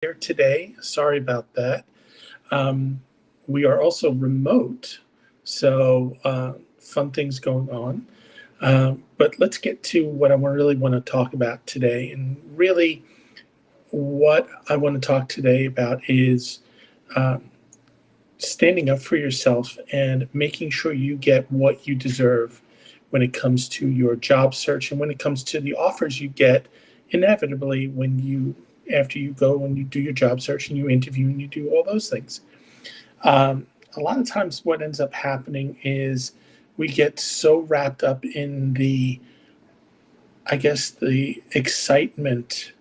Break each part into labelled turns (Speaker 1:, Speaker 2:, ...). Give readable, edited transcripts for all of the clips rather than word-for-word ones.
Speaker 1: here today. Sorry about that. Um, we are also remote, so fun things going on. But let's get to what I really want to talk about today. And really, what I want to talk today about is um, standing up for yourself and making sure you get what you deserve when it comes to your job search and when it comes to the offers you get inevitably when you after you go and you do your job search and you interview and you do all those things. um, a lot of times what ends up happening is we get so wrapped up in the excitement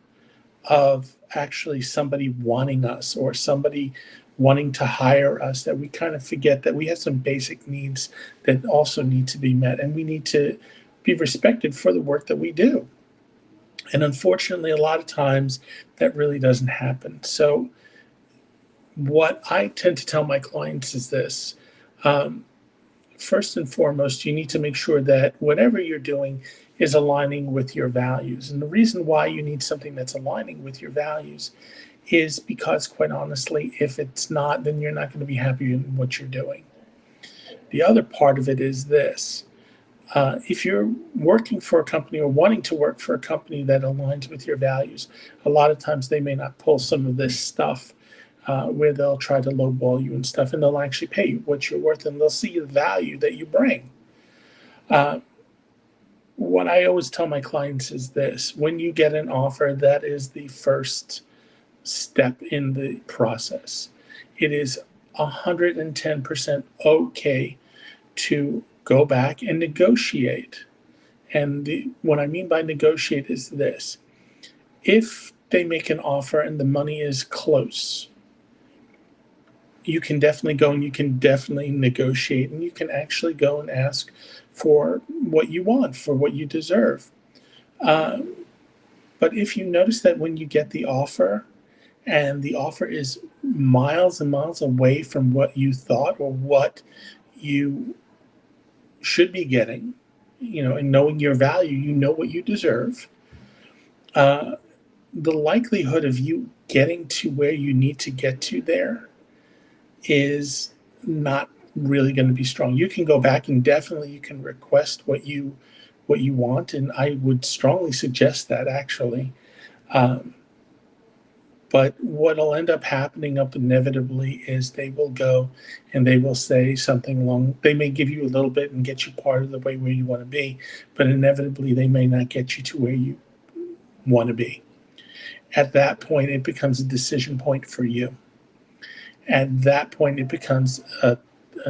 Speaker 1: of actually somebody wanting us or somebody wanting to hire us that we kind of forget that we have some basic needs that also need to be met, and we need to be respected for the work that we do. And unfortunately, a lot of times that really doesn't happen. So what I tend to tell my clients is this. um, First and foremost, you need to make sure that whatever you're doing is aligning with your values. And the reason why you need something that's aligning with your values is because, quite honestly, if it's not, then you're not going to be happy in what you're doing. The other part of it is this. If you're working for a company or wanting to work for a company that aligns with your values, a lot of times they may not pull some of this stuff where they'll try to lowball you and stuff, and they'll actually pay you what you're worth, and they'll see the value that you bring. Uh, what I always tell my clients is this: when you get an offer, that is the first step in the process. It is 110% okay to go back and negotiate. And what I mean by negotiate is this: if they make an offer and the money is close, you can definitely go and you can definitely negotiate, and you can actually go and ask for what you want, for what you deserve. Uh, but if you notice that when you get the offer and the offer is miles and miles away from what you thought or what you should be getting, and knowing your value, you know what you deserve. Uh, the likelihood of you getting to where you need to get to there is not really going to be strong. You can go back and definitely you can request what you want, and I would strongly suggest that actually. Um, but what'll end up happening up inevitably is they will go and they will say something along. They may give you a little bit and get you part of the way where you want to be, but inevitably they may not get you to where you want to be. At that point, it becomes a decision point for you. At that point, it becomes a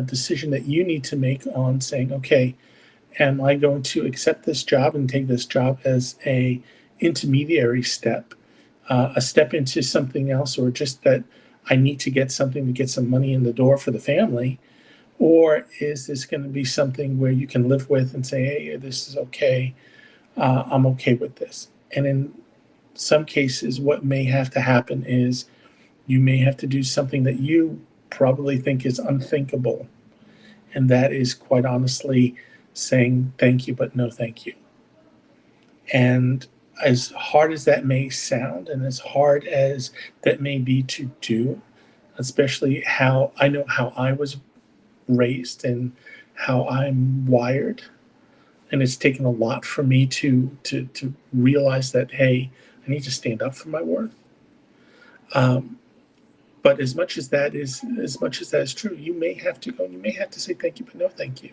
Speaker 1: decision that you need to make on saying, okay, am I going to accept this job and take this job as a intermediary step, a step into something else, or just that I need to get something to get some money in the door for the family? Or is this going to be something where you can live with and say, hey, this is okay, I'm okay with this? And in some cases, what may have to happen is you may have to do something that you probably think is unthinkable. And that is, quite honestly, saying thank you, but no thank you. And as hard as that may sound, and as hard as that may be to do, especially how I know how I was raised and how I'm wired, and it's taken a lot for me to realize that, hey, I need to stand up for my worth. Um, but as much as that is true, you may have to go and you may have to say thank you, but no thank you.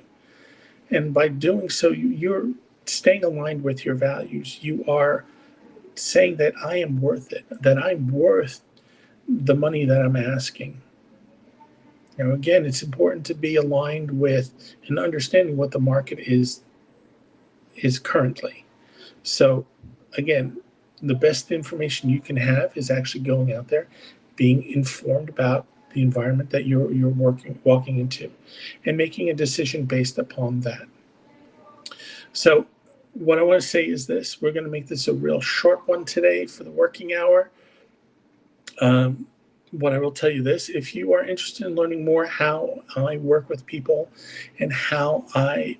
Speaker 1: And by doing so, you're staying aligned with your values. You are saying that I am worth it, that I'm worth the money that I'm asking. Again, it's important to be aligned with and understanding what the market is currently. So, again, the best information you can have is actually going out there, being informed about the environment that you're walking into, and making a decision based upon that. So, what I want to say is this: we're going to make this a real short one today for the working hour. Um, what I will tell you this: if you are interested in learning more how I work with people and how I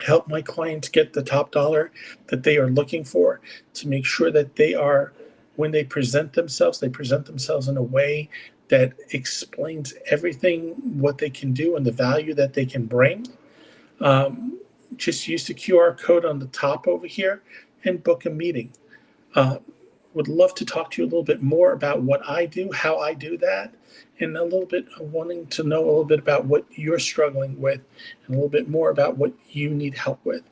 Speaker 1: help my clients get the top dollar that they are looking for, to make sure that they are when they present themselves in a way that explains everything, what they can do and the value that they can bring. Um, just use the QR code on the top over here and book a meeting. Uh, would love to talk to you a little bit more about what I do, how I do that, and a little bit wanting to know a little bit about what you're struggling with and a little bit more about what you need help with.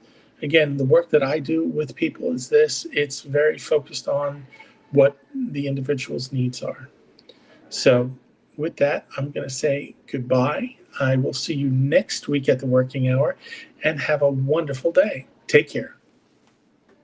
Speaker 1: Again, the work that I do with people is this. It's very focused on what the individual's needs are. So with that, I'm going to say goodbye. I will see you next week at the working hour and have a wonderful day. Take care.